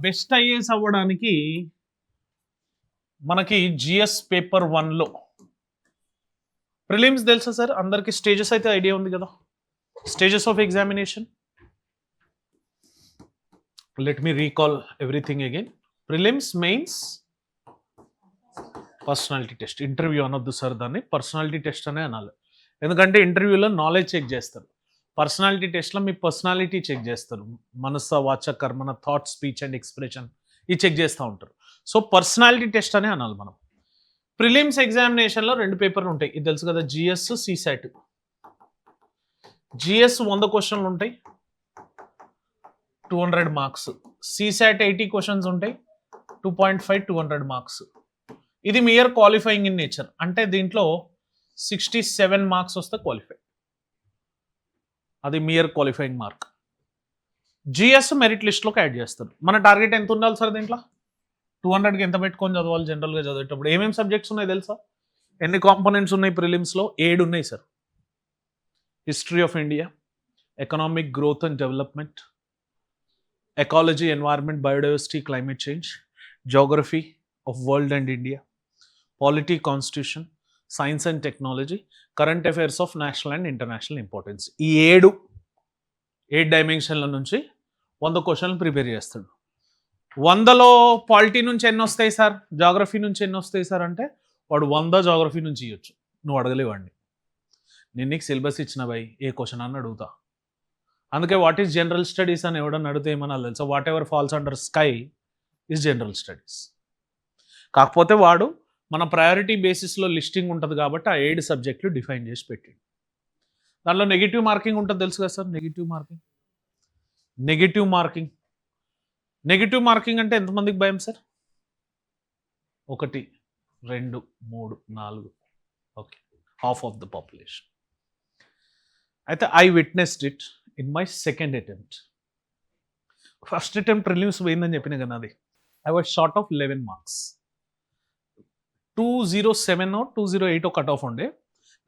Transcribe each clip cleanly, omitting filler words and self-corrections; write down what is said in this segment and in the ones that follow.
Best IAS అవ్వడానికి మనకి GS paper 1లో prelims తెలుసా సార్ అందరికి? స్టేజెస్ అయితే ఐడియా ఉంది కదా, stages of examination. Let me recall everything again. Prelims, mains, personality test. Interview అనొద్దు సార్, దాన్ని పర్సనాలిటీ టెస్ట్ అనే అనాలి. ఎందుకంటే ఇంటర్వ్యూలో నాలెడ్జ్ చెక్ చేస్తారు, పర్సనాలిటీ టెస్ట్లో మీ పర్సనాలిటీ చెక్ చేస్తారు. మనస, వాచ, కర్మన, థాట్, స్పీచ్ అండ్ ఎక్స్ప్రెషన్ ఇది చెక్ చేస్తూ ఉంటారు. సో పర్సనాలిటీ టెస్ట్ అనే అనాలి మనం. ప్రిలిమ్స్ ఎగ్జామినేషన్లో 2 పేపర్లు ఉంటాయి, ఇది తెలుసు కదా, జిఎస్, సిసాట్. జిఎస్ 100 క్వశ్చన్లు ఉంటాయి, 200 మార్క్స్. సిసాట్ 80 క్వశ్చన్స్ ఉంటాయి, 2.5, 200 మార్క్స్. ఇది మీ ఇయర్ క్వాలిఫైయింగ్ ఇన్ నేచర్, అంటే దీంట్లో 67 మార్క్స్ వస్తే క్వాలిఫై, అది మీ year qualifying mark. GS merit లిస్ట్లోకి యాడ్ చేస్తారు. మన టార్గెట్ ఎంత ఉండాలి సార్ దీంట్లో? 200కి ఎంత పెట్టుకొని చదవాలి జనరల్గా చదివేటప్పుడు? ఏమేమి సబ్జెక్ట్స్ ఉన్నాయి తెలుసా? ఎన్ని కాంపోనెంట్స్ ఉన్నాయి ప్రిలిమ్స్లో? 7 ఉన్నాయి sir. History of India, economic growth and development, ecology, environment, biodiversity, climate change, geography of world and India, polity, constitution, science and technology, current affairs of national and international importance. ఈ 7 డైమెన్షన్ల నుంచి 100 క్వశ్చన్లు prepare చేస్తాడు. 100లో polity నుంచి ఎన్ని వస్తాయి sir, geography నుంచి ఎన్ని వస్తాయి సార్ అంటే వాడు 100 జాగ్రఫీ నుంచి ఇవ్వచ్చు. నువ్వు అడగలేవాడిని, నేను నీకు సిలబస్ ఇచ్చిన బై ఏ క్వశ్చన్ అని అడుగుతా. అందుకే వాట్ ఈస్ జనరల్ స్టడీస్ అని ఎవడన్నా అడిగితే ఏమన్నా తెలుసా? Whatever falls under sky is general studies. కాకపోతే వాడు మన ప్రయారిటీ బేసిస్లో లిస్టింగ్ ఉంటుంది కాబట్టి ఆ 7 సబ్జెక్టులు డిఫైన్ చేసి పెట్టిండు. దానిలో నెగిటివ్ మార్కింగ్ ఉంటుంది తెలుసు కదా సార్? నెగిటివ్ మార్కింగ్ అంటే ఎంతమందికి భయం sir? 1, 2, 3, 4, okay, half of the population. అయితే I witnessed it in my second attempt. First attempt prelims పోయిందని చెప్పిన కదా, అది I was short of 11 marks. 207 208 cut off ఉండే,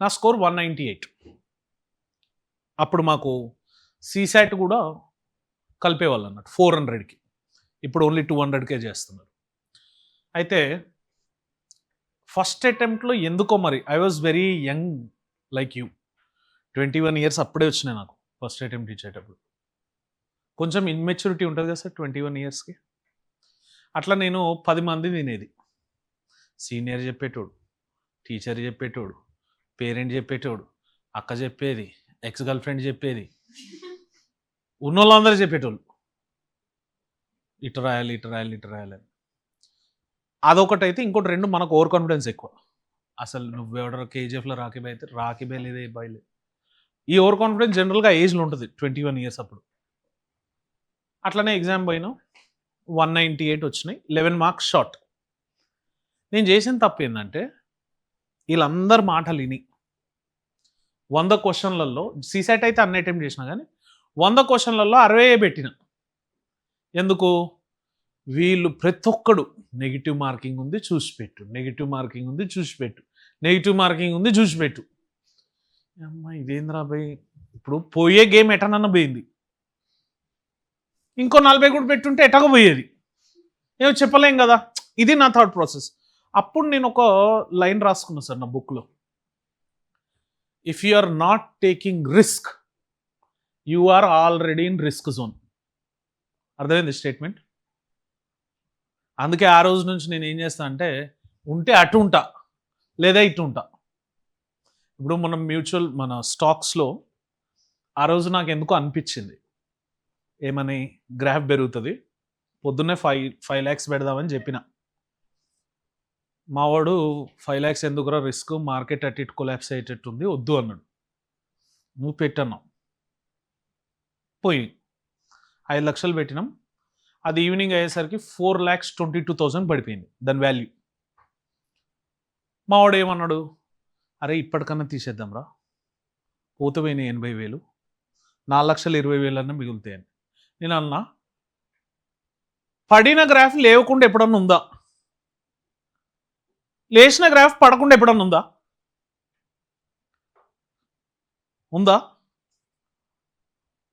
నా స్కోర్ 198. అప్పుడు మాకు సిసాట్ కూడా కలిపేవాళ్ళు అన్నట్టు 400కి, ఇప్పుడు ఓన్లీ 200కే చేస్తున్నారు. అయితే ఫస్ట్ అటెంప్ట్లో ఎందుకో మరి I was very young like you, 21 years అప్పుడే వచ్చినాయి నాకు ఫస్ట్ అటెంప్ట్ ఇచ్చేటప్పుడు. కొంచెం ఇన్మెచ్యూరిటీ ఉంటుంది కదా సార్ 21 ఇయర్స్కి. అట్లా నేను 10 మంది తినేది. సీనియర్ చెప్పేటోడు, టీచర్ చెప్పేటోడు, పేరెంట్ చెప్పేటోడు, అక్క చెప్పేది, ఎక్స్ గర్ల్ ఫ్రెండ్ చెప్పేది, ఉన్నోళ్ళందరూ చెప్పేటోళ్ళు ఇటు రాయాలి అని. అదొకటైతే, ఇంకోటి 2 మనకు ఓవర్ కాన్ఫిడెన్స్ ఎక్కువ. అసలు నువ్వెవడో కేజీఎఫ్లో రాఖీబాయ్ అయితే రాఖీబాయ్ లేదే బాయ్ లేదు. ఈ ఓవర్ కాన్ఫిడెన్స్ జనరల్గా ఏజ్లో ఉంటుంది 21 ఇయర్స్ అప్పుడు. అట్లనే ఎగ్జామ్ పోయినా 198 వచ్చినాయి, 11 మార్క్స్ షార్ట్. నేను చేసిన తప్పు ఏంటంటే వీళ్ళందరి మాటలు విని 100 క్వశ్చన్లలో, సిసాట్ అయితే అన్ని అటెంప్ట్ చేసినా కానీ 100 క్వశ్చన్లలో 60 పెట్టిన. ఎందుకు? వీళ్ళు ప్రతి ఒక్కడు నెగిటివ్ మార్కింగ్ ఉంది చూసిపెట్టు, అమ్మా ఇదేంద్రా భయ్, ఇప్పుడు పోయే గేమ్ ఎటనన్నా పోయింది, ఇంకో 40 కూడా పెట్టుంటే ఎటగా పోయేది, ఏమో చెప్పలేం కదా. ఇది నా థాట్ ప్రాసెస్. అప్పుడు నేను ఒక లైన్ రాసుకున్నా సార్ నా బుక్లో, if you are not taking risk you are already in risk zone. అర్థమైంది స్టేట్మెంట్? అందుకే ఆ రోజు నుంచి నేను ఏం చేస్తా అంటే, ఉంటే అటు ఉంటా లేదా ఇటు ఉంటా. ఇప్పుడు మనం మన స్టాక్స్లో ఆ రోజు నాకు ఎందుకో అనిపించింది, ఏమని, గ్రాఫ్ పెరుగుతుంది, పొద్దున్నే 5 lakhs పెడదామని చెప్పిన. మావాడు 5 lakhs ఎందుకురా రిస్క్, మార్కెట్ అటు ఇటు కొలాప్స్ అయ్యేటట్టుంది, వద్దు అన్నాడు. నువ్వు పెట్టన్నావు, పోయి 5 లక్షలు పెట్టినాం. అది ఈవినింగ్ అయ్యేసరికి 4,22,000 పడిపోయింది దాని వాల్యూ. మావాడు ఏమన్నాడు, అరే ఇప్పటికన్నా తీసేద్దాం రా, పోతే పోయిన 80,000, 4,20,000 అన్నా మిగులుతాయని. నేను అన్నా, పడిన గ్రాఫ్ లేవకుండా ఎప్పుడన్నా ఉందా? లేచిన గ్రాఫ్ పడకుండా ఎప్పుడన్నా ఉందా?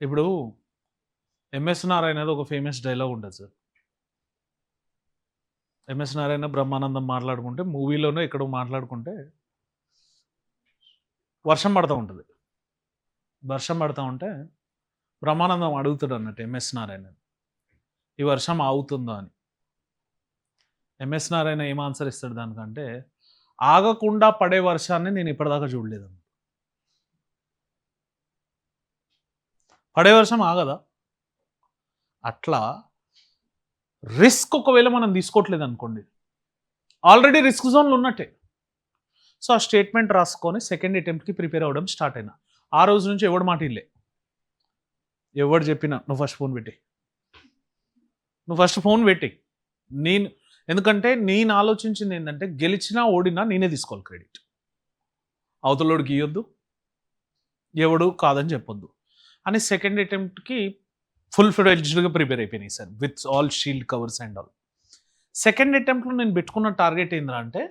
ఇప్పుడు ఎంఎస్ నారాయణ అనేది ఒక ఫేమస్ డైలాగ్ ఉంటుంది సార్, ఎంఎస్ నారాయణ బ్రహ్మానందం మాట్లాడుకుంటే మూవీలోనో ఎక్కడో మాట్లాడుకుంటే వర్షం పడుతూ ఉంటుంది. వర్షం పడుతూ ఉంటే బ్రహ్మానందం అడుగుతాడు అన్నట్టు ఎంఎస్ నారాయణ, ఈ వర్షం ఆగుతుందా అని. ఎంఎస్ నారాయణ ఏం ఆన్సర్ ఇస్తాడు దానికంటే, ఆగకుండా పడే వర్షాన్ని నేను ఇప్పటిదాకా చూడలేదు. పడే వర్షం ఆగదా? అట్లా రిస్క్ ఒకవేళ మనం తీసుకోవట్లేదు అనుకోండి, ఆల్రెడీ రిస్క్ జోన్లో ఉన్నట్టే. సో ఆ స్టేట్మెంట్ రాసుకొని సెకండ్ అటెంప్ట్కి ప్రిపేర్ అవ్వడం స్టార్ట్ అయినా. ఆ రోజు నుంచి ఎవడు మాట ఇల్లే, ఎవడు చెప్పినా నువ్వు ఫస్ట్ ఫోన్ పెట్టి నేను, ఎందుకంటే నేను ఆలోచించింది ఏంటంటే గెలిచినా ఓడినా నేనే తీసుకోవాలి క్రెడిట్. అవతలోడికి ఇవ్వద్దు, ఎవడు కాదని చెప్పొద్దు అని సెకండ్ అటెంప్ట్కి ఫుల్ ఫ్లెడ్జ్డ్గా ప్రిపేర్ అయిపోయినాయి sir, with all shield covers and all. Second అటెంప్ట్లో నేను పెట్టుకున్న టార్గెట్ ఏంద్రా అంటే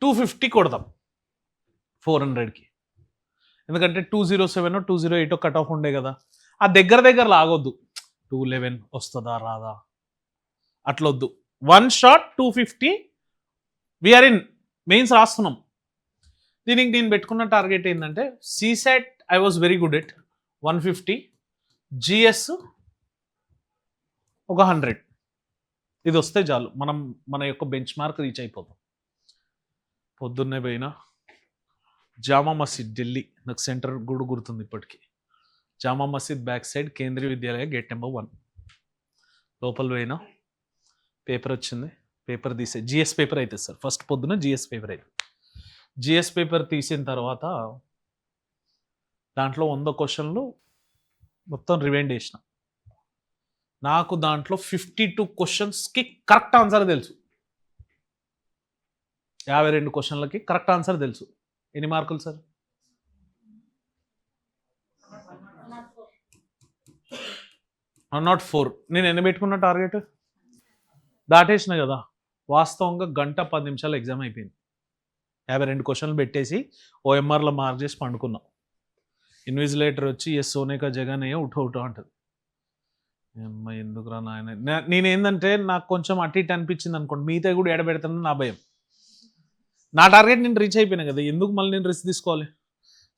250 కొడదాం 400కి. ఎందుకంటే 207 208 కట్ ఆఫ్ ఉండే కదా, ఆ దగ్గర లాగొద్దు. 211 వస్తుందా రాదా అట్లొద్దు. 1 షాట్ 250, వీఆర్ ఇన్ మెయిన్స్ రాస్తున్నాం. దీనికి నేను పెట్టుకున్న టార్గెట్ ఏంటంటే CSAT I was very good at 150, GS ఒక 100. ఇది వస్తే చాలు, మనం మన యొక్క బెంచ్ మార్క్ రీచ్ అయిపోతాం. పొద్దున్నే పోయినా జామా మసీద్ ఢిల్లీ, నాకు సెంటర్ కూడా గుర్తుంది ఇప్పటికీ. జామా మసీద్ back side Kendriya Vidyalaya gate number 1 లోపల పోయినా. పేపర్ వచ్చింది, పేపర్ తీసే జిఎస్ పేపర్ అయితే సార్, ఫస్ట్ పొద్దున జిఎస్ పేపర్ అయితే. జిఎస్ పేపర్ తీసిన తర్వాత దాంట్లో 100 క్వశ్చన్లు మొత్తం రివైండ్ చేసిన. నాకు దాంట్లో 52 క్వశ్చన్స్కి కరెక్ట్ ఆన్సర్ తెలుసు, 52 క్వశ్చన్లకి కరెక్ట్ ఆన్సర్ తెలుసు. ఎన్ని మార్కులు సార్? 104. నేను ఎన్ని పెట్టుకున్న టార్గెట్ దాటేసిన కదా. వాస్తవంగా 1:10 నిమిషాలు ఎగ్జామ్ అయిపోయింది. 52 క్వశ్చన్లు పెట్టేసి ఓఎంఆర్లో మార్క్ చేసి పండుకున్నాం. ఇన్విజిలేటర్ వచ్చి ఎస్ సోనేకా జగన్ అయ్యే ఉఠో అంటది. అమ్మ ఎందుకురా నాయన, నేనేందంటే నాకు కొంచెం అటు ఇటు అనిపించింది అనుకోండి, మిగతా కూడా ఏడబెడతానని నా భయం. నా టార్గెట్ నేను రీచ్ అయిపోయినా కదా, ఎందుకు మళ్ళీ నేను రిస్క్ తీసుకోవాలి.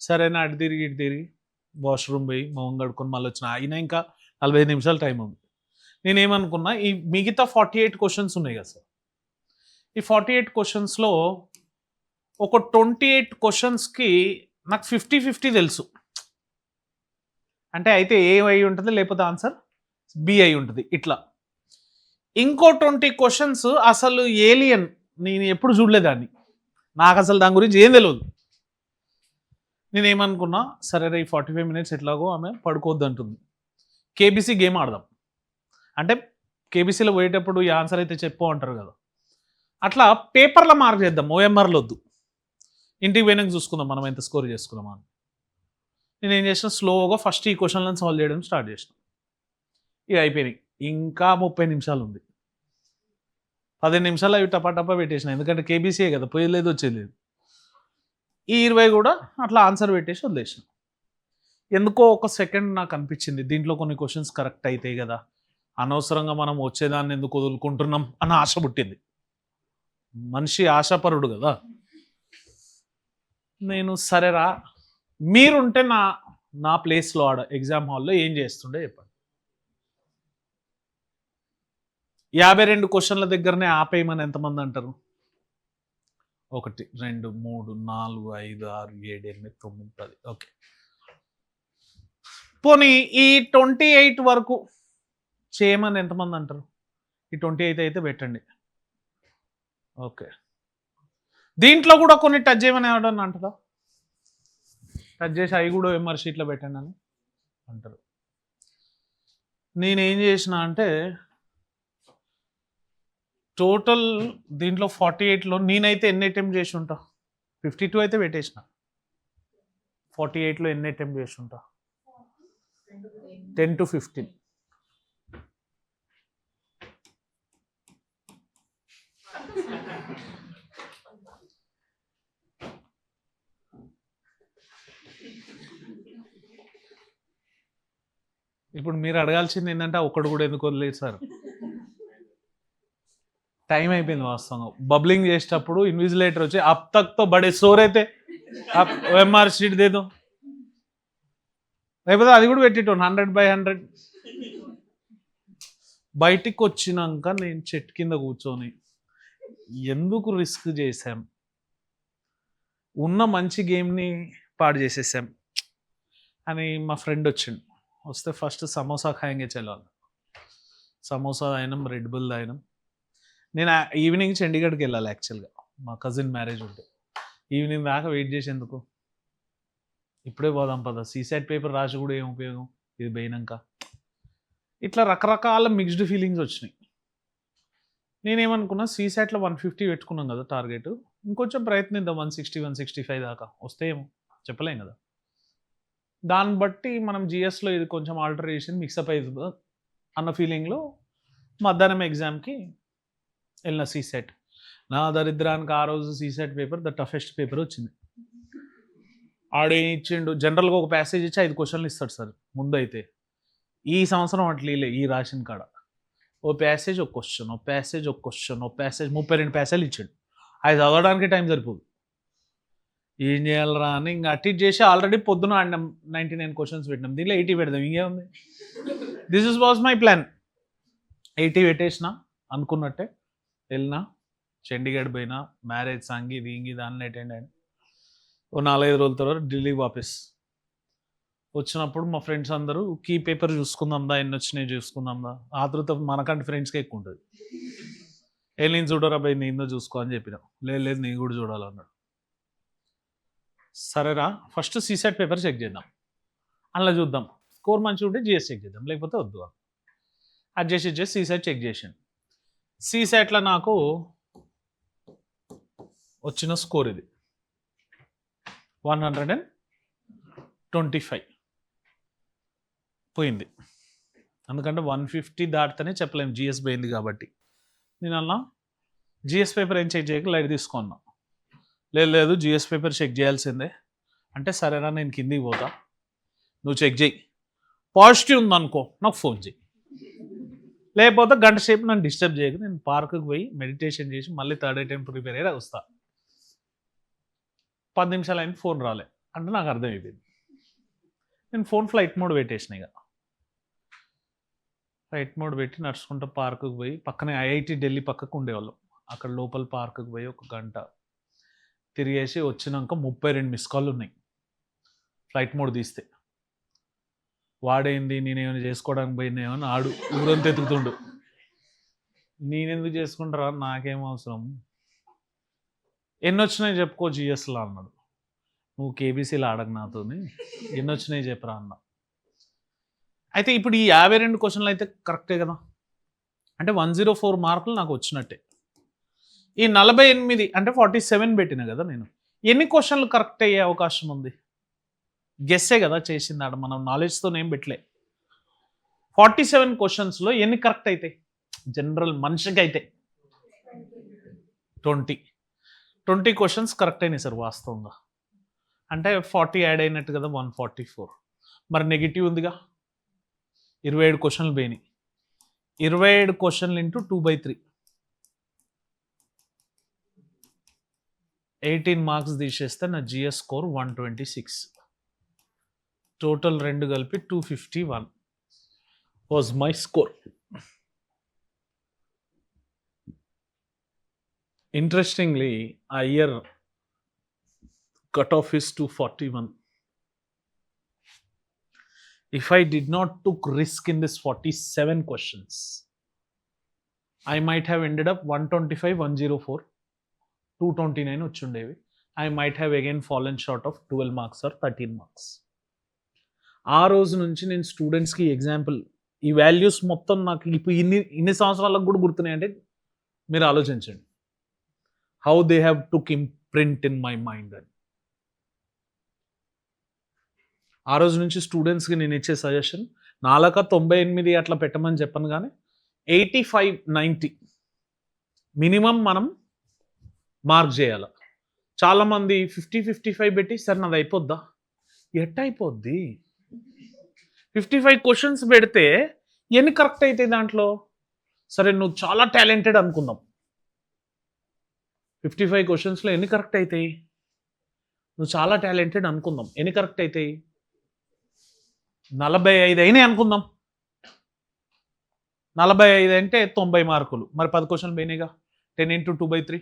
సరేనా, అటు తిరిగి వాష్రూమ్ పోయి మొహం కడుక్కొని మళ్ళీ వచ్చిన. అయినా ఇంకా 45 నిమిషాలు టైం ఉంది. నేనేమనుకున్నా, ఈ మిగతా 48 క్వశ్చన్స్ ఉన్నాయి కదా సార్, ఈ 48 క్వశ్చన్స్లో ఒక 28 క్వశ్చన్స్కి నాకు 50-50 తెలుసు. అంటే అయితే ఏ అయి ఉంటుంది, లేకపోతే ఆన్సర్ బి అయి ఉంటుంది. ఇట్లా ఇంకో 20 క్వశ్చన్స్ అసలు ఏలియన్, నేను ఎప్పుడు చూడలేదాన్ని, నాకు అసలు దాని గురించి ఏం తెలియదు. నేనేమనుకున్నా, సరే ఈ 45 మినిట్స్ ఎట్లాగో ఆమె పడుకోవద్దు అంటుంది, కేబీసీ గేమ్ ఆడదాం. అంటే కేబీసీలో పోయేటప్పుడు ఈ ఆన్సర్ అయితే చెప్పు అంటారు కదా, అట్లా పేపర్లో మార్క్ చేద్దాం, ఓఎంఆర్లో వద్దు. ఇంటికి పోయినాక చూసుకుందాం మనం ఎంత స్కోర్ చేసుకున్నామా అని. నేను ఏం చేసిన, స్లోగా ఫస్ట్ ఈ క్వశ్చన్లను సాల్వ్ చేయడం స్టార్ట్ చేసిన. ఇక అయిపోయినాయి, ఇంకా 30 నిమిషాలు ఉంది. 15 నిమిషాలు అవి టపా పెట్టేసిన, ఎందుకంటే కేబీసీయే కదా, పోయేది వచ్చేది లేదు. ఈ 20 కూడా అట్లా ఆన్సర్ పెట్టేసి వదిలేసిన. ఎందుకో ఒక సెకండ్ నాకు అనిపించింది, దీంట్లో కొన్ని క్వశ్చన్స్ కరెక్ట్ అవుతాయి కదా, అనవసరంగా మనం వచ్చేదాన్ని ఎందుకు వదులుకుంటున్నాం అన్న ఆశ పుట్టింది. మనిషి ఆశాపరుడు కదా. నేను సరేరా, మీరుంటే నా ప్లేస్లో ఆడ ఎగ్జామ్ హాల్లో ఏం చేస్తుండే చెప్పండి. 52 క్వశ్చన్ల దగ్గరనే ఆపేయమని ఎంతమంది అంటారు? 1 2 3 4 5 6 7 8 9 10. ఓకే, పోనీ ఈ 28 వరకు చేయమని ఎంతమంది అంటారు? ఈ 28 అయితే పెట్టండి. ఓకే, దీంట్లో కూడా కొన్ని టచ్ చేయమని ఎవడన్నా అంటారా? టచ్ చేసి అవి కూడా ఎంఆర్ షీట్లో పెట్టండి అని అంటారు. నేనేం చేసిన అంటే, టోటల్ దీంట్లో 48లో నేనైతే ఎన్ని అటెంప్ట్ చేసి ఉంటా? 52 అయితే పెట్టేసిన. 48లో ఎన్ని అటెంప్ట్ చేసి ఉంటా? 10 to 15. ఇప్పుడు మీరు అడగాల్సింది ఏంటంటే, ఒక్కడు కూడా ఎందుకు వదిలేదు సార్? టైం అయిపోయింది వాస్తవంగా. బబ్లింగ్ చేసేటప్పుడు ఇన్విజిలేటర్ వచ్చి అబ్ తక్తో బడే సోర్ అయితే ఓఎంఆర్ షీట్ దేదో, లేకపోతే అది కూడా పెట్టేటోను 100/100. బయటికి వచ్చినాక నేను చెట్టు కింద కూర్చొని ఎందుకు రిస్క్ చేశాం, ఉన్న మంచి గేమ్ని పాడు చేసేసాం అని మా ఫ్రెండ్ వచ్చిండు. వస్తే ఫస్ట్ సమోసా ఖాయంగా చల్లాలి. సమోసా తాగినాం, రెడ్ బుల్ తాగినాం. నేను ఈవినింగ్ చండీగఢ్కి వెళ్ళాలి యాక్చువల్గా, మా కజిన్ మ్యారేజ్ ఉంటే. ఈవినింగ్ దాకా వెయిట్ చేసేందుకు, ఇప్పుడే పోదాం పద, సీసెట్ పేపర్ రాసి కూడా ఏం ఉపయోగం ఇది పోయినాక. ఇట్లా రకరకాల మిక్స్డ్ ఫీలింగ్స్ వచ్చినాయి. నేనేమనుకున్నా, సీసెట్లో 150 పెట్టుకున్నాం కదా టార్గెట్, ఇంకొంచెం ప్రయత్నిద్దాం 160-165 దాకా వస్తే ఏమో చెప్పలేం కదా. దాన్ని బట్టి మనం జిఎస్లో ఇది కొంచెం ఆల్టరేషన్ మిక్సప్ అవుతుంది అన్న ఫీలింగ్లో మధ్యాహ్నం ఎగ్జామ్కి వెళ్ళిన సీసెట్. నా దరిద్రానికి ఆ రోజు CSAT paper the toughest paper వచ్చింది. ఆడే ఇచ్చిండు, జనరల్గా ఒక ప్యాసేజ్ ఇచ్చి 5 క్వశ్చన్లు ఇస్తాడు సార్ ముందు. అయితే ఈ సంవత్సరం అట్లే ఈ రాసిన కాడ ఓ ప్యాసేజ్ ఒక క్వశ్చన్, ఓ ప్యాసేజ్ ఒక క్వశ్చన్, ఓ ప్యాసేజ్ 32 ప్యాసేజ్లు ఇచ్చాడు. అది చదవడానికి టైం సరిపోదు. ఏం చేయాలరా అని ఇంకా అటు చేసి ఆల్రెడీ పొద్దున ఆడినాం 99 క్వశ్చన్స్ పెట్టినాం, దీనిలో 80 పెడదాం ఇంకేముంది. This is was my plan. 80 పెట్టేసిన అనుకున్నట్టే వెళ్ళినా, చండీగఢ్ పోయినా, మ్యారేజ్ సాంగి దీంగి దాన్ని అటెండ్ అయినా. ఓ 4-5 రోజుల తర్వాత ఢిల్లీ వాపస్ వచ్చినప్పుడు మా ఫ్రెండ్స్ అందరూ కీ పేపర్ చూసుకుందాందా, ఎన్ని వచ్చినాయి చూసుకుందాందా. ఆతృత మనకంటే ఫ్రెండ్స్కే ఎక్కువ ఉంటుంది. నేను చూడరా భయ్, నేను చూసుకో అని చెప్పిన. లేదు నేను కూడా చూడాలన్నాడు. సరేరా ఫస్ట్ సీసెట్ పేపర్ చెక్ చేద్దాం, అందులో చూద్దాం, స్కోర్ మంచిగా ఉంటే జిఎస్ చెక్ చేద్దాం, లేకపోతే వద్దు. అది చేసి సీసెట్ చెక్ చేసాను. సీసెట్లో నాకు వచ్చిన స్కోర్ ఇది 125 పోయింది. ఎందుకంటే 150 దాటితేనే చెప్పలేము జిఎస్ పోయింది కాబట్టి. నేను అన్నా జిఎస్ పేపర్ ఏం చెక్ చేయక లైట్ తీసుకున్నా. లేదు జిఎస్ పేపర్ చెక్ చేయాల్సిందే అంటే, సరేనా నేను కిందికి పోతా, నువ్వు చెక్ చేయి, పాజిటివ్ ఉందనుకో నాకు ఫోన్ చేయి, లేకపోతే గంట సేపు నన్ను డిస్టర్బ్ చేయకు, నేను పార్కుకి పోయి మెడిటేషన్ చేసి మళ్ళీ థర్డ్ ఐటెం ప్రిపేర్ అయ్యి వస్తా. 10 నిమిషాలు అయింది, ఫోన్ రాలే అంటే నాకు అర్థమైపోయింది. నేను ఫోన్ ఫ్లైట్ మోడ్ పెట్టేసిన. ఇక ఫ్లైట్ మోడ్ పెట్టి నడుచుకుంటూ పార్కుకి పోయి, పక్కనే ఐఐటి ఢిల్లీ పక్కకు ఉండేవాళ్ళం, అక్కడ లోపల పార్కుకి పోయి 1 గంట తిరిగేసి వచ్చినాక 32 మిస్ కాల్ ఉన్నాయి ఫ్లైట్ మోడ్ తీస్తే. వాడేంది నేనేమైనా చేసుకోవడానికి పోయిందేమని ఆడు ఊరంతా ఎత్తుకుతుండు. నేనెందుకు చేసుకుంటారా, నాకేం అవసరం, ఎన్ని వచ్చినాయి చెప్పుకో జిఎస్లో అన్నాడు. నువ్వు కేబీసీలో ఆడకు నాతో, ఎన్ని వచ్చినాయి చెప్పరా అన్న. అయితే ఇప్పుడు ఈ 52 క్వశ్చన్లు అయితే కరెక్టే కదా, అంటే 104 మార్కులు నాకు వచ్చినట్టే. ఈ 48 అంటే 47 పెట్టిన కదా నేను, ఎన్ని క్వశ్చన్లు కరెక్ట్ అయ్యే అవకాశం ఉంది? గెస్సే కదా చేసింది ఆడ, మనం నాలెడ్జ్తో ఏం పెట్టలే. 47 క్వశ్చన్స్లో ఎన్ని కరెక్ట్ అవుతాయి జనరల్ మనిషికి? అయితే 20 క్వశ్చన్స్ కరెక్ట్ అయినాయి సార్ వాస్తవంగా. అంటే 40 యాడ్ అయినట్టు కదా, 144. మరి నెగిటివ్ ఉందిగా, 27 క్వశ్చన్లు పోయినాయి. 27 క్వశ్చన్లు ఇంటూ 2/3 18 మార్క్స్ తీసేస్తే నా జిఎస్ స్కోర్ 126. టోటల్ 2 కలిపి 251 was my score. Interestingly, a year cutoff is 241. If I did not took risk in this 47 questions, I might have ended up 125, 104, 229 వచ్చుండేవి. I might have again fallen short of 12 marks or 13 marks. ఆ రోజు నుంచి నేను స్టూడెంట్స్కి example, ఈ values మొత్తం నాకు ఇప్పుడు ఇన్ని సంవత్సరాలకు కూడా గుర్తున్నాయి అంటే మీరు ఆలోచించండి. How they have took imprint in my mind. అని ఆ రోజు నుంచి స్టూడెంట్స్కి నేను ఇచ్చే సజెషన్, 98 అట్లా పెట్టమని చెప్పను, కానీ 85-90 మినిమం మనం మార్క్ చేయాలి. చాలామంది 50-55 పెట్టి సార్ నాది అయిపోద్దా, ఎట్ట అయిపోద్ది? 55 క్వశ్చన్స్ పెడితే ఎన్ని కరెక్ట్ అవుతాయి దాంట్లో? సరే నువ్వు చాలా టాలెంటెడ్ అనుకుందాం, 55 క్వశ్చన్స్లో ఎన్ని కరెక్ట్ అవుతాయి? నువ్వు చాలా టాలెంటెడ్ అనుకుందాం, ఎన్ని కరెక్ట్ అవుతాయి? 45 అయినాయి అనుకుందాం. 45 అంటే 90 మార్కులు. మరి 10 క్వశ్చన్లు పోయినాయిగా. 10 × 2/3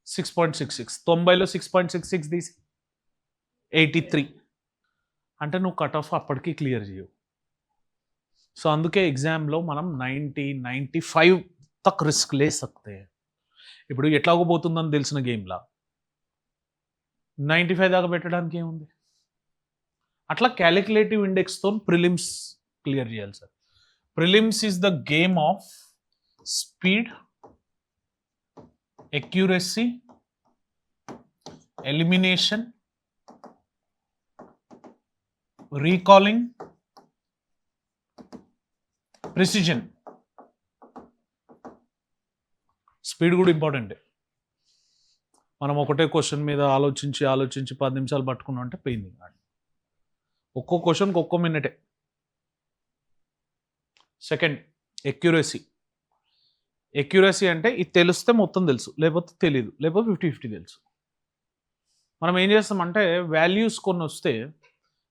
6.66. 90లో 6.66 తీసి 83. అంటే నువ్వు కట్ ఆఫ్ అప్పటికి క్లియర్ చేయవు. సో అందుకే ఎగ్జామ్లో మనం 90, 95 తక్ రిస్క్ లే సక్తే. ఇప్పుడు ఎట్లాగో పోతుందని తెలిసిన గేమ్లా 95 దాకా పెట్టడానికి ఏముంది? అట్లా క్యాలిక్యులేటివ్ ఇండెక్స్తో ప్రిలిమ్స్ క్లియర్ చేయాలి sir. Prelims is the game of speed, accuracy, elimination, recalling, precision. Speed కూడా ఇంపార్టెంటే. మనం ఒకటే క్వశ్చన్ మీద ఆలోచించి 10 నిమిషాలు పట్టుకున్నాం అంటే పోయింది. ఒక్కో క్వశ్చన్కి ఒక్కో మినిటే. సెకండ్, ఎక్యురసీ అంటే ఇది తెలిస్తే మొత్తం తెలుసు, లేకపోతే తెలియదు, లేకపోతే 50-50 తెలుసు. మనం ఏం చేస్తామంటే వాల్యూస్ కొన్ని వస్తే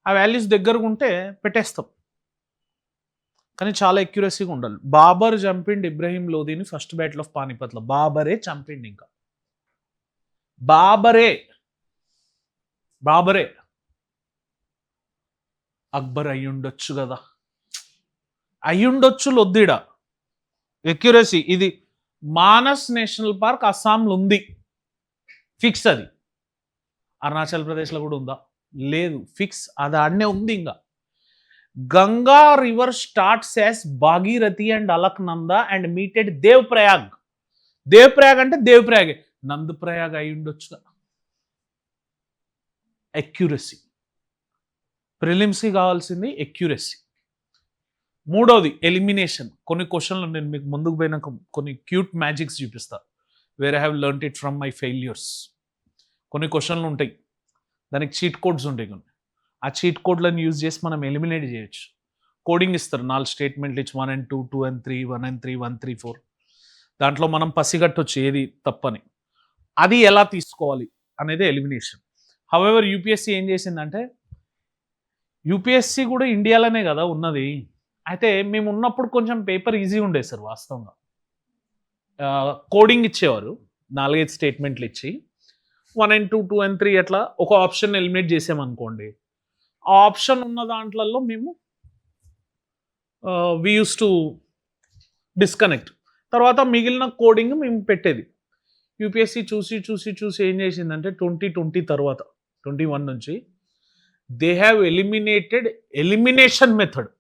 ఆ వాల్యూస్ దగ్గరకు ఉంటే పెట్టేస్తాం, కానీ చాలా ఎక్యురసీగా ఉండాలి. బాబర్ చంపిండి ఇబ్రహీం లోదీని ఫస్ట్ బ్యాటిల్ ఆఫ్ పానిపత్లో. బాబరే చంపిండి. ఇంకా బాబరే అక్బర్ అయ్యుండొచ్చు కదా, అయ్యుండొచ్చు లొద్దిడా. ఎక్యురసీ ఇది మానస్ నేషనల్ పార్క్ అస్సాంలో ఉంది, ఫిక్స్. అది అరుణాచల్ ప్రదేశ్లో కూడా ఉందా? లేదు, ఫిక్స్. అది ఆడనే ఉంది. ఇంకా Ganga river starts as Bhagirathi and Alaknanda and meeted Devprayag. Devprayag అంటే దేవ్ప్రయాగే, నందప్రయాగ్ అయి ఉండొచ్చుగా. ఎక్యురసీ. ప్రిలిమ్స్కి కావాల్సింది ఎక్యురసీ. మూడోది ఎలిమినేషన్. కొన్ని క్వశ్చన్లు నేను మీకు ముందుకు పోయినాక కొన్ని క్యూట్ మ్యాజిక్స్ చూపిస్తా, where I have learned it from my failures. కొన్ని క్వశ్చన్లు ఉంటాయి, దానికి చీట్ కోడ్స్ ఉంటాయి. కొన్ని ఆ చీట్ కోడ్లను యూజ్ చేసి మనం ఎలిమినేట్ చేయొచ్చు. కోడింగ్ ఇస్తారు, 4 స్టేట్మెంట్లు ఇచ్చి 1 and 2, 2 and 3, 1 and 3, 1, 3, 4. దాంట్లో మనం పసిగట్టొచ్చు ఏది తప్పని. అది ఎలా తీసుకోవాలి అనేది ఎలిమినేషన్. హౌఎవర్ యూపీఎస్సీ ఏం చేసిందంటే, యూపీఎస్సీ కూడా ఇండియాలోనే కదా ఉన్నది. అయితే మేము ఉన్నప్పుడు కొంచెం పేపర్ ఈజీ ఉండేది సార్ వాస్తవంగా. కోడింగ్ ఇచ్చేవారు, 4-5 స్టేట్మెంట్లు ఇచ్చి 1 and 2, 2 and 3 అట్లా ఒక ఆప్షన్ ఎలిమినేట్ చేసామనుకోండి. ఆ ఆప్షన్ ఉన్న దాంట్లలో మేము వి యూస్ టు డిస్కనెక్ట్. తర్వాత మిగిలిన కోడింగ్ మేము పెట్టేది. యూపీఎస్సీ చూసి ఏం చేసిందంటే 2020 తర్వాత 21 నుంచి they have eliminated elimination method.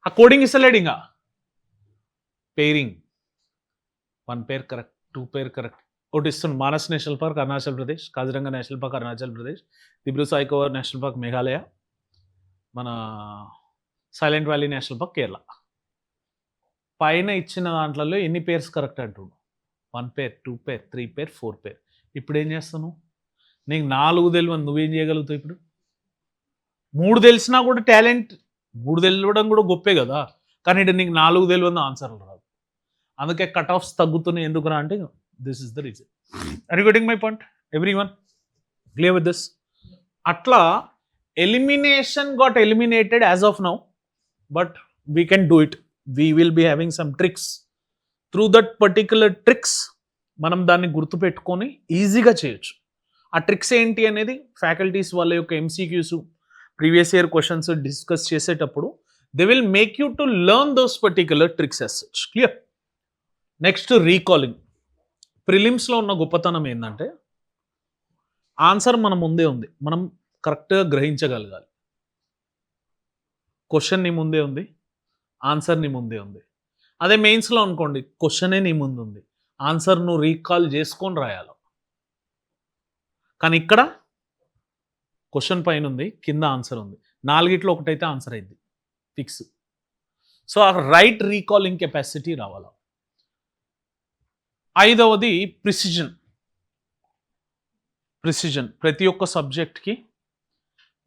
ఆ కోడింగ్ ఇస్తలేడు. ఇంకా pairing, 1 pair correct, 2 pair correct. ఒకటి ఇస్తుంది, Manas national park Arunachal Pradesh, Kaziranga national park Arunachal Pradesh, Dibru Saikhowa national park Meghalaya, మన silent valley national park Kerala. పైన ఇచ్చిన దాంట్లో ఎన్ని పేర్స్ కరెక్ట్ అంటుండు? 1 పేర్, 2 పేర్, 3 పేర్, 4 పేర్. ఇప్పుడు ఏం చేస్తాను? నీకు 4 తెలియదు, నువ్వేం చేయగలుగుతావు? ఇప్పుడు 3 తెలిసినా కూడా టాలెంట్, 3 తెలియడం కూడా గొప్పే కదా. కానీ ఇక్కడ నీకు 4 తెలియదు, ఆన్సర్లు రాదు. అందుకే కట్ ఆఫ్స్ తగ్గుతున్నాయి. ఎందుకురా అంటే this is the reason. Are you getting my point? Everyone clear with this? అట్లా elimination got eliminated as of now, but we can do it. We will be having some tricks. Through that particular tricks మనం దాన్ని గుర్తుపెట్టుకొని ఈజీగా చేయొచ్చు. ఆ tricks ఏంటి అనేది faculties వాళ్ళ యొక్క MCQs, previous year questions discuss చేసేటప్పుడు they will make you to learn those particular tricks as such. Clear? Next, recalling. ప్రిలిమ్స్లో ఉన్న గొప్పతనం ఏంటంటే ఆన్సర్ మన ముందే ఉంది, మనం కరెక్ట్గా గ్రహించగలగాలి. క్వశ్చన్ నీ ముందే ఉంది, ఆన్సర్ నీ ముందే ఉంది. అదే మెయిన్స్లో అనుకోండి, క్వశ్చనే నీ ముందు ఉంది, ఆన్సర్ నువ్వు రీకాల్ చేసుకొని రాయాలి. కానీ ఇక్కడ క్వశ్చన్ పైన ఉంది, కింద ఆన్సర్ ఉంది, 4 ఒకటైతే ఆన్సర్ అయింది, ఫిక్స్. సో ఆ రైట్ రీకాలింగ్ కెపాసిటీ రావాలి. 5వది ప్రిసిజన్. ప్రతి ఒక్క సబ్జెక్ట్కి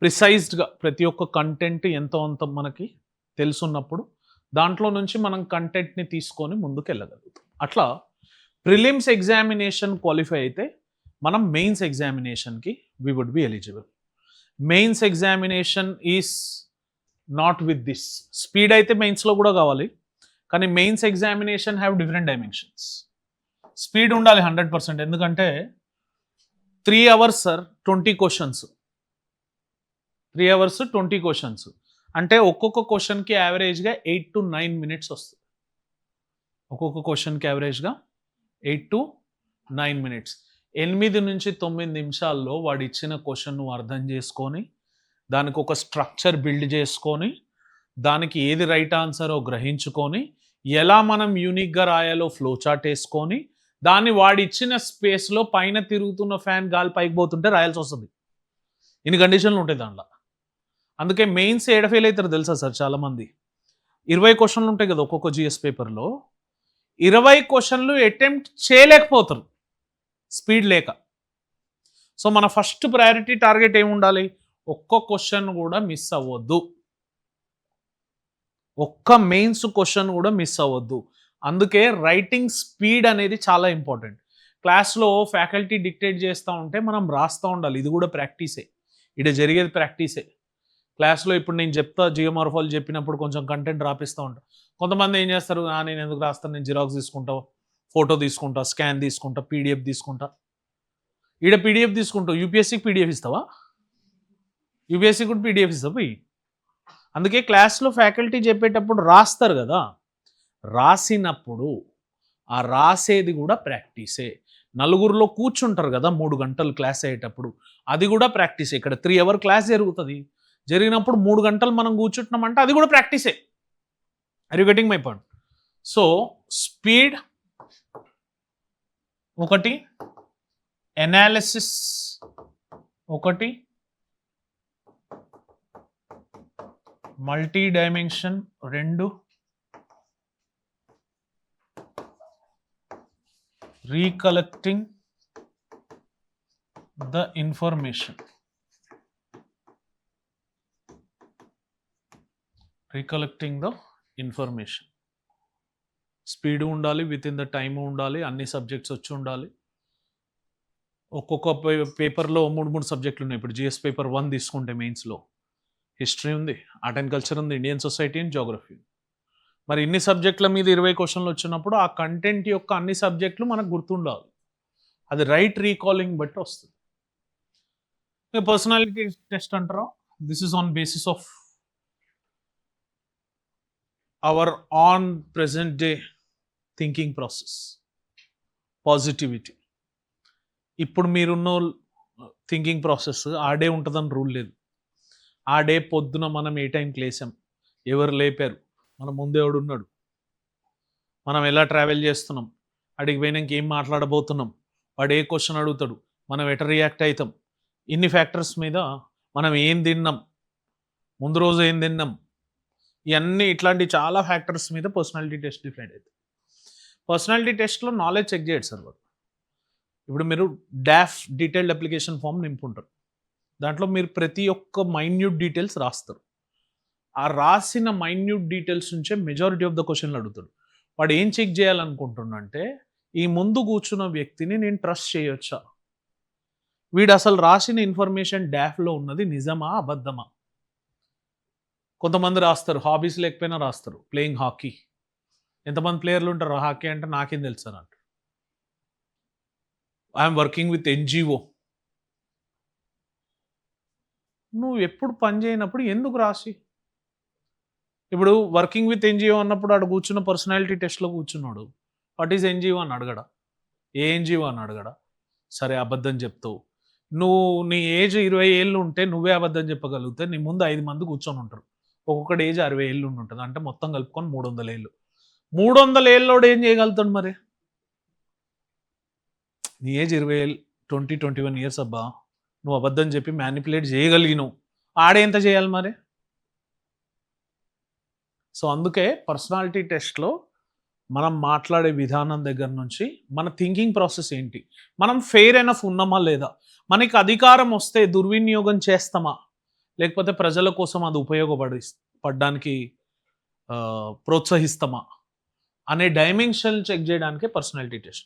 ప్రిసైజ్డ్గా ప్రతి ఒక్క కంటెంట్ ఎంతో అంత మనకి తెలుసున్నప్పుడు దాంట్లో నుంచి మనం కంటెంట్ని తీసుకొని ముందుకు వెళ్ళగలుగుతాం. అట్లా ప్రిలిమ్స్ ఎగ్జామినేషన్ క్వాలిఫై అయితే మనం మెయిన్స్ ఎగ్జామినేషన్కి we would be eligible. Mains examination is not with this. Speed అయితే మెయిన్స్లో కూడా కావాలి, కానీ mains examination have different dimensions. Speed ఉండాలి 100%, ఎందుకంటే 3 hours sir 20 questions. 3 hours 20 questions అంటే ఒక్కొక్క క్వశ్చన్కి యావరేజ్గా 8 to 9 minutes వస్తుంది. ఒక్కొక్క క్వశ్చన్కి యావరేజ్గా 8 to 9 minutes. 8 నుంచి 9 నిమిషాల్లో వాడు ఇచ్చిన క్వశ్చన్ నువ్వు అర్థం చేసుకొని దానికి ఒక స్ట్రక్చర్ బిల్డ్ చేసుకొని దానికి ఏది రైట్ ఆన్సరో గ్రహించుకొని ఎలా మనం యూనిక్గా రాయాలో ఫ్లో చార్ట్ వేసుకొని దాన్ని వాడి ఇచ్చిన స్పేస్లో పైన తిరుగుతున్న ఫ్యాన్ గాలి పైకి పోతుంటే రాయాల్సి వస్తుంది. ఇన్ని కండిషన్లు ఉంటాయి దాంట్లో. అందుకే మెయిన్స్ ఏడ ఫెయిల్ అవుతారు తెలుసా సార్ చాలామంది. 20 క్వశ్చన్లు ఉంటాయి కదా ఒక్కొక్క జిఎస్ పేపర్లో, 20 క్వశ్చన్లు అటెంప్ట్ చేయలేకపోతారు స్పీడ్ లేక. సో మన ఫస్ట్ ప్రయారిటీ టార్గెట్ ఏముండాలి, ఒక్క క్వశ్చన్ కూడా మిస్ అవ్వద్దు, ఒక్క మెయిన్స్ క్వశ్చన్ కూడా మిస్ అవ్వద్దు. అందుకే రైటింగ్ స్పీడ్ అనేది చాలా ఇంపార్టెంట్. క్లాస్లో ఫ్యాకల్టీ డిక్టేట్ చేస్తూ ఉంటే మనం రాస్తూ ఉండాలి, ఇది కూడా ప్రాక్టీసే, ఇక్కడ జరిగేది ప్రాక్టీసే. క్లాస్లో ఇప్పుడు నేను చెప్తా జియోమార్ఫాలజీ చెప్పినప్పుడు కొంచెం కంటెంట్ రాపిస్తూ ఉంటాను. కొంతమంది ఏం చేస్తారు, నేను ఎందుకు రాస్తాను, నేను జిరాక్స్ తీసుకుంటా, ఫోటో తీసుకుంటా, స్కాన్ తీసుకుంటా, పీడిఎఫ్ తీసుకుంటా. ఈడ పీడిఎఫ్ తీసుకుంటావు, యూపీఎస్సీకి పీడిఎఫ్ ఇస్తావా? యూపీఎస్సీ కూడా పీడిఎఫ్ ఇస్తావు పోయి. అందుకే క్లాస్లో ఫ్యాకల్టీ చెప్పేటప్పుడు రాస్తారు కదా, రాసినప్పుడు ఆ రాసేది కూడా ప్రాక్టీసే. నలుగురిలో కూర్చుంటారు కదా 3 గంటలు క్లాస్ అయ్యేటప్పుడు, అది కూడా ప్రాక్టీసే. ఇక్కడ 3 hour క్లాస్ జరుగుతుంది, జరిగినప్పుడు 3 గంటలు మనం కూర్చుంటున్నామంటే అది కూడా ప్రాక్టీసే. Are you getting my point? So speed ఒకటి, ఎనాలిసిస్ ఒకటి, multi dimension 2, recollecting the information. Recollecting the information. Speed ఉండాలి, విత్ ఇన్ ద టైమ్ ఉండాలి, అన్ని సబ్జెక్ట్స్ వచ్చి ఉండాలి. ఒక్కొక్క పేపర్లో 3 సబ్జెక్టులు ఉన్నాయి. ఇప్పుడు జిఎస్ పేపర్ 1 తీసుకుంటే మెయిన్స్లో హిస్టరీ ఉంది, ఆర్ట్ అండ్ కల్చర్ ఉంది, ఇండియన్ సొసైటీ అండ్ జోగ్రఫీ. మరి ఇన్ని సబ్జెక్టుల మీద 20 క్వశ్చన్లు వచ్చినప్పుడు ఆ కంటెంట్ యొక్క అన్ని సబ్జెక్టులు మనకు గుర్తుండాలి. అది రైట్ రీకాలింగ్ బట్టి వస్తుంది. పర్సనాలిటీ టెస్ట్ అంటారా, this is on basis of our on present day thinking process, positivity. ఇప్పుడు మీరున్న థింకింగ్ ప్రాసెస్ ఆ డే ఉంటుందని రూల్ లేదు. ఆ డే పొద్దున మనం ఏ టైంకి లేసాం, ఎవరు లేపారు, మన ముందు ఎవడు ఉన్నాడు, మనం ఎలా ట్రావెల్ చేస్తున్నాం, అడిగి పోయినాక ఏం మాట్లాడబోతున్నాం, వాడు ఏ క్వశ్చన్ అడుగుతాడు, మనం ఎట రియాక్ట్ అవుతాం, ఇన్ని ఫ్యాక్టర్స్ మీద మనం ఏం తిన్నాం, ముందు రోజు ఏం తిన్నాం, ఇవన్నీ ఇట్లాంటి చాలా ఫ్యాక్టర్స్ మీద పర్సనాలిటీ టెస్ట్ డిపెండ్ అవుతుంది. పర్సనాలిటీ టెస్ట్లో నాలెడ్జ్ చెక్ చేయడు సార్ వాడు. ఇప్పుడు మీరు డాఫ్ డీటెయిల్డ్ అప్లికేషన్ ఫామ్ నింపుంటారు, దాంట్లో మీరు ప్రతి ఒక్క మైన్యూట్ డీటెయిల్స్ రాస్తారు. ఆ రాసిన మైన్యూట్ డీటెయిల్స్ నుంచే మెజారిటీ ఆఫ్ ద క్వశ్చన్లు అడుగుతాడు. వాడు ఏం చెక్ చేయాలనుకుంటున్నంటే, ఈ ముందు కూర్చున్న వ్యక్తిని నేను ట్రస్ట్ చేయొచ్చా, వీడు అసలు రాసిన ఇన్ఫర్మేషన్ డాఫ్లో ఉన్నది నిజమా అబద్ధమా. కొంతమంది రాస్తారు, హాబీస్ లేకపోయినా రాస్తారు, ప్లేయింగ్ హాకీ. ఎంతమంది ప్లేయర్లు ఉంటారు హాకీ అంటే, నాకేం తెలుసు అని అంటారు. I'm working with NGO. నువ్వు ఎప్పుడు పని చేయనప్పుడు ఎందుకు రాసి, ఇప్పుడు వర్కింగ్ విత్ ఎన్జిఓ అన్నప్పుడు ఆడు కూర్చున్న పర్సనాలిటీ టెస్ట్లో కూర్చున్నాడు, వాట్ ఈజ్ ఎన్జిఓ అని అడగడా, ఏ ఎన్జిఓ అని అడగడా. సరే అబద్ధం చెప్తావు, నువ్వు నీ ఏజ్ 20 ఏళ్ళు ఉంటే నువ్వే అబద్ధం చెప్పగలిగితే నీ ముందు 5 మంది కూర్చొని ఉంటారు, ఒక్కొక్కటి ఏజ్ 60 ఏళ్ళు ఉంటుంది, అంటే మొత్తం కలుపుకొని 300 ఏళ్ళు. 300 ఏళ్ళోడు ఏం చేయగలుగుతాడు మరి? నీ ఏజ్ 21 ఇయర్స్ అబ్బా, నువ్వు అబద్ధం చెప్పి మ్యానిపులేట్ చేయగలిగినావు, ఆడే ఎంత చేయాలి మరి? సో అందుకే పర్సనాలిటీ టెస్ట్లో మనం మాట్లాడే విధానం దగ్గర నుంచి మన థింకింగ్ ప్రాసెస్ ఏంటి, మనం ఫెయిర్ ఎనఫ్ ఉన్నామా లేదా, మనకి అధికారం వస్తే దుర్వినియోగం చేస్తామా, లేకపోతే ప్రజల కోసం అది పడడానికి ప్రోత్సహిస్తామా అనే డైమెన్షన్ చెక్ చేయడానికే పర్సనాలిటీ టెస్ట్.